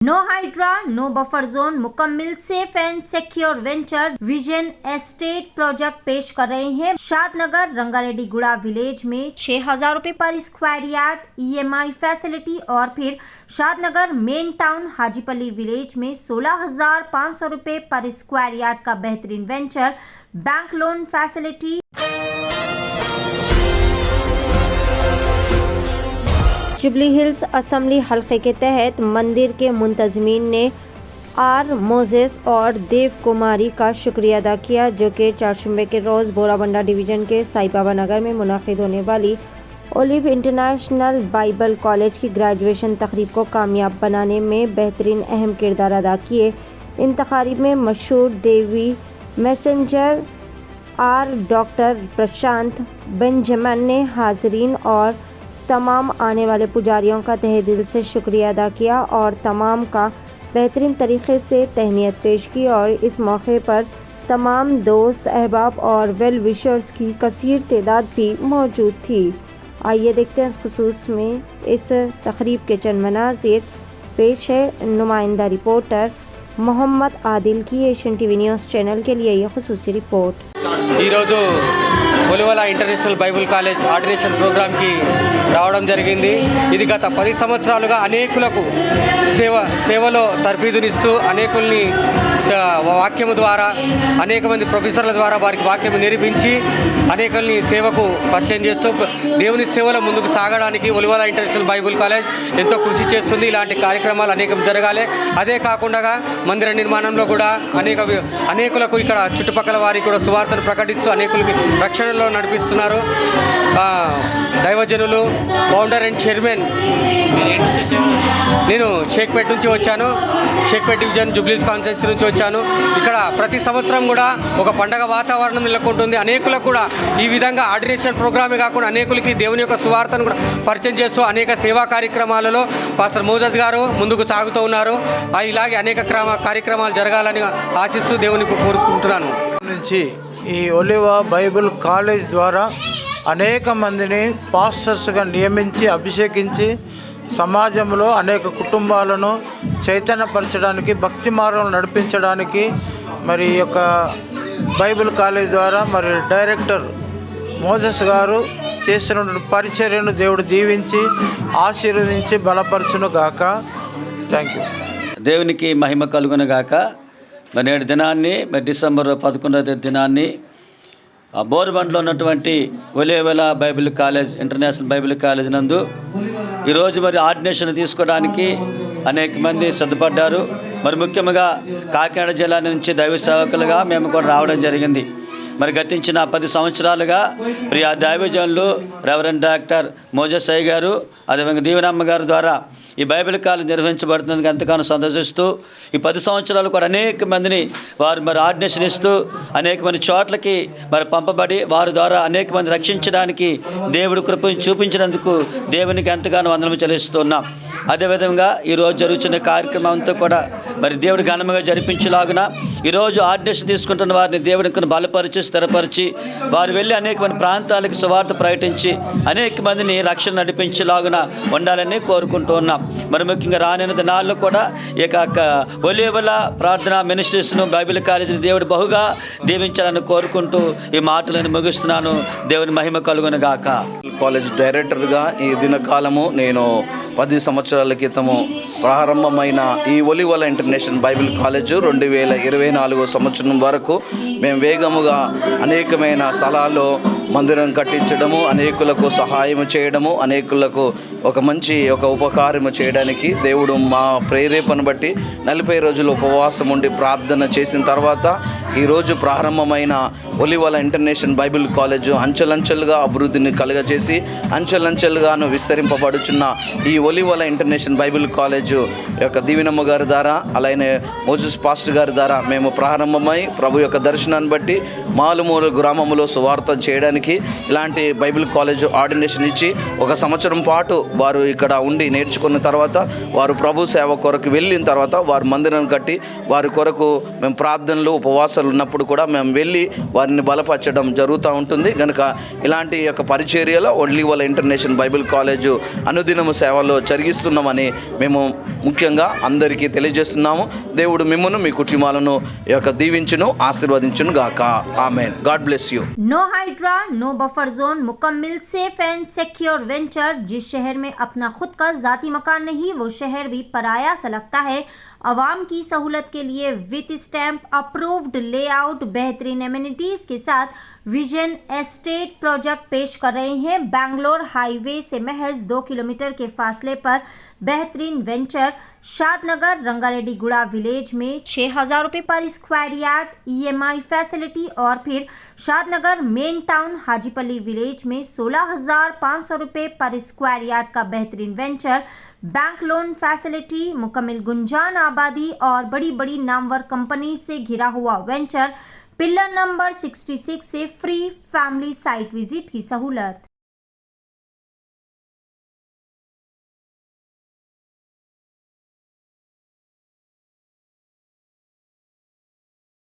No Hydraa, no buffer zone, मुकम्मल safe and secure venture vision estate project पेश कर रहे हैं। शादनगर रंगारेड्डी गुड़ा विलेज में 6,000 रुपए पर स्क्वायर यार्ड EMI फैसिलिटी और फिर शादनगर मेन टाउन हाजीपल्ली विलेज में 16,500 रुपए पर स्क्वायर यार्ड का बेहतरीन venture bank loan facility. Jubilee hills assembly हल्के के तहत मंदिर के मुंतजमीन ने आर मोजेस और देव कुमारी का शुक्रिया अदा किया, जो कि चारशंबे के रोज़ बोराबंडा डिवीज़न के साई बाबा नगर में मुनाकिद होने वाली ओलिव इंटरनेशनल बाइबल कॉलेज की ग्रेजुएशन तकरीब को कामयाब बनाने में बेहतरीन अहम किरदार अदा किए। इन तकारीब में मशहूर देवी मैसेंजर आर डॉक्टर प्रशांत बेंजामिन ने हाजरीन और तमाम आने वाले पुजारियों का तहे दिल से शुक्रिया अदा किया और तमाम का बेहतरीन तरीके से तहनीत पेश की और इस मौके पर तमाम दोस्त अहबाब और वेल विशर्स की कसीर तादाद भी मौजूद थी। आइए देखते हैं इस खुसूस में इस तकरीब के चंद मनाज़िर। पेश है नुमाइंदा रिपोर्टर मोहम्मद आदिल की एशियन टीवी न्यूज़ चैनल के लिए यह खुसूसी रिपोर्ट। ఒలివల ఇంటర్నేషనల్ బైబిల్ కాలేజ్ ఆర్డినేషన్ ప్రోగ్రామ్కి రావడం జరిగింది। ఇది గత 10 సంవత్సరాలుగా అనేకులకు సేవలో తర్ఫీదునిస్తూ అనేకుల్ని వాక్యము ద్వారా అనేక మంది ప్రొఫెసర్ల ద్వారా వారికి వాక్యం నిరూపించి అనేకుల్ని సేవకు పరిచయం చేస్తూ దేవుని సేవలో ముందుకు సాగడానికి ఒలివల ఇంటర్నేషనల్ బైబిల్ కాలేజ్ ఎంతో కృషి చేస్తుంది। ఇలాంటి కార్యక్రమాలు అనేకం జరగాలి। అదే కాకుండా మందిర నిర్మాణంలో కూడా అనేకులకు ఇక్కడ చుట్టుపక్కల వారికి కూడా సువార్తను ప్రకటిస్తూ అనేకులకి రక్షణలో నడిపిస్తున్నారు। దైవజనులు ఫౌండర్ అండ్ చైర్మన్ నేను షేక్పేట నుంచి వచ్చాను। షేక్పేట డివిజన్ జూబ్లీస్ కాన్స్టిట్యున్సీ నుంచి వచ్చాను। ఇక్కడ ప్రతి సంవత్సరం కూడా ఒక పండగ వాతావరణం నెలకొంటుంది। అనేకులకు కూడా ఈ విధంగా ఆర్డినేషన్ ప్రోగ్రామే కాకుండా అనేకులకి దేవుని యొక్క సువార్తను కూడా పరిచయం చేస్తూ అనేక సేవా కార్యక్రమాలలో పాస్టర్ మోజస్ గారు ముందుకు సాగుతూ ఉన్నారు। ఇలాగే అనేక కార్యక్రమాలు జరగాలని ఆశిస్తూ దేవుని కోరుకుంటున్నాను। నుంచి ఈ ఒలివ బైబిల్ కాలేజ్ ద్వారా అనేక మందిని పాస్టర్స్గా నియమించి అభిషేకించి సమాజంలో అనేక కుటుంబాలను చైతన్యపరచడానికి భక్తి మార్గంలో నడిపించడానికి మరి ఈ యొక్క బైబిల్ కాలేజ్ ద్వారా మరి డైరెక్టర్ మోజస్ గారు చేస్తున్న పరిచర్యను దేవుడు దీవించి ఆశీర్వదించి బలపరచును గాక। Thank you. దేవునికి మహిమ కలుగును గాక। మరి నేడు దినాన్ని డిసెంబర్ 11వ దినాన్ని బోర్బండ్లో ఉన్నటువంటి ఒలివల Bible college international Bible college నందు ఈరోజు మరి ఆర్డినేషన్ తీసుకోవడానికి అనేక మంది సిద్ధపడ్డారు। మరి ముఖ్యంగా కాకినాడ జిల్లా నుంచి దైవ సేవకులుగా మేము కూడా రావడం జరిగింది। మరి గతించిన 10 సంవత్సరాలుగా ప్రియా దైవజనులు రెవరెండ్ డాక్టర్ మోజస్ అయ్య గారు అదేవిధంగా దీవెనమ్మ గారి ద్వారా ఈ బైబిల్ కాలేజ్ నిర్వహించబడుతున్నందుకు ఎంతగానో సంతోషిస్తూ ఈ 10 సంవత్సరాలు కూడా అనేక మందిని వారు మరి ఆర్డినేషన్ ఇస్తూ అనేక మంది చోట్లకి మరి పంపబడి వారి ద్వారా అనేక మంది రక్షించడానికి దేవుడు కృపను చూపించినందుకు దేవునికి ఎంతగానో వందనము చెల్లిస్తున్నాం। అదేవిధంగా ఈరోజు జరుగుతున్న కార్యక్రమం అంతా కూడా మరి దేవుడు ఘనంగా జరిపించేలాగున ఈరోజు ఆర్డినేషన్ తీసుకుంటున్న వారిని దేవుడికి బలపరిచి స్థిరపరిచి వారు వెళ్ళి అనేక మంది ప్రాంతాలకు సువార్త ప్రకటించి అనేక మందిని రక్షణ నడిపించేలాగున ఉండాలని కోరుకుంటూ ఉన్నాం। మరి ముఖ్యంగా రానున్న దినాల్లో కూడా ఈ యొక్క ఒలివల ప్రార్థన మినిస్ట్రీస్ను బైబిల్ కాలేజీని దేవుడు బహుగా దీవించాలని కోరుకుంటూ ఈ మాటలను ముగిస్తున్నాను। దేవుని మహిమ కలుగును గాక। కాలేజ్ డైరెక్టర్గా ఈ దినకాలము నేను 10 సంవత్సరాల క్రితము ప్రారంభమైన ఈ ఒలివల ఇంటర్నేషనల్ బైబిల్ కాలేజు 2024 సంవత్సరం వరకు మేము వేగముగా అనేకమైన స్థలాల్లో మందిరం కట్టించడము, అనేకులకు సహాయం చేయడము, అనేకులకు ఒక మంచి ఉపకారము చేయడానికి దేవుడు మా ప్రేరేపణ బట్టి 40 రోజులు ఉపవాసం ఉండి ప్రార్థన చేసిన తర్వాత ఈరోజు ప్రారంభమైన ఒలివల ఇంటర్నేషనల్ బైబిల్ కాలేజు అంచెలంచెలుగా అభివృద్ధిని కలుగజేసి అంచెలంచెలుగాను విస్తరింపబడుచున్న ఈ ఒలివల ఇంటర్నేషనల్ బైబిల్ కాలేజు యొక్క దీవెనమ్మ గారి ద్వారా అలానే మోజస్ పాస్టర్ గారి ద్వారా మేము ప్రారంభమై ప్రభు యొక్క దర్శనాన్ని బట్టి మాలుమూల గ్రామంలో సువార్త చేయడానికి సంవత్సరానికి ఇలాంటి బైబిల్ కాలేజ్ ఆర్డినేషన్ ఇచ్చి 1 సంవత్సరం పాటు వారు ఇక్కడ ఉండి నేర్చుకున్న తర్వాత వారు ప్రభు సేవ కొరకు వెళ్ళిన తర్వాత వారు మందిరం కట్టి వారి కొరకు మేము ప్రార్థనలు ఉపవాసాలు ఉన్నప్పుడు కూడా మేము వెళ్ళి వారిని బలపరచడం జరుగుతూ ఉంటుంది. కనుక ఇలాంటి యొక్క పరిచర్యలో ఒలివల ఇంటర్నేషనల్ బైబిల్ కాలేజు అనుదినము సేవలో జరిగిస్తున్నామని మేము ముఖ్యంగా అందరికీ తెలియజేస్తున్నాము. దేవుడు మిమ్మును మీ కుటుంబాలను యొక్క దీవించును ఆశీర్వదించును గాక. ఆమేన్. God bless you. No Hydraa, no buffer zone, मुकम्मल सेफ एंड सिक्योर वेंचर। जिस शहर में अपना खुद का जाती मकान नहीं, वो शहर भी पराया सा लगता है। आवाम की सहूलत के लिए विथ स्टैंप अप्रूव्ड लेआउट, बेहतरीन एमिनिटीज के साथ विजन एस्टेट प्रोजेक्ट पेश कर रहे हैं। बैंगलोर हाईवे से महज 2 किलोमीटर के फासले पर बेहतरीन वेंचर शादनगर रंगारेड्डी गुड़ा विलेज में 6,000 रुपये पर स्क्वायर यार्ड EMI फैसिलिटी, और फिर शादनगर मेन टाउन हाजीपल्ली विलेज में 16,500 रुपये पर स्क्वायर यार्ड का बेहतरीन वेंचर, बैंक लोन फैसिलिटी, मुकम्मल गुंजान आबादी और बड़ी बड़ी नामवर कंपनी से घिरा हुआ वेंचर, पिलर नंबर 66 से फ्री फैमिली साइट विजिट की सहूलत।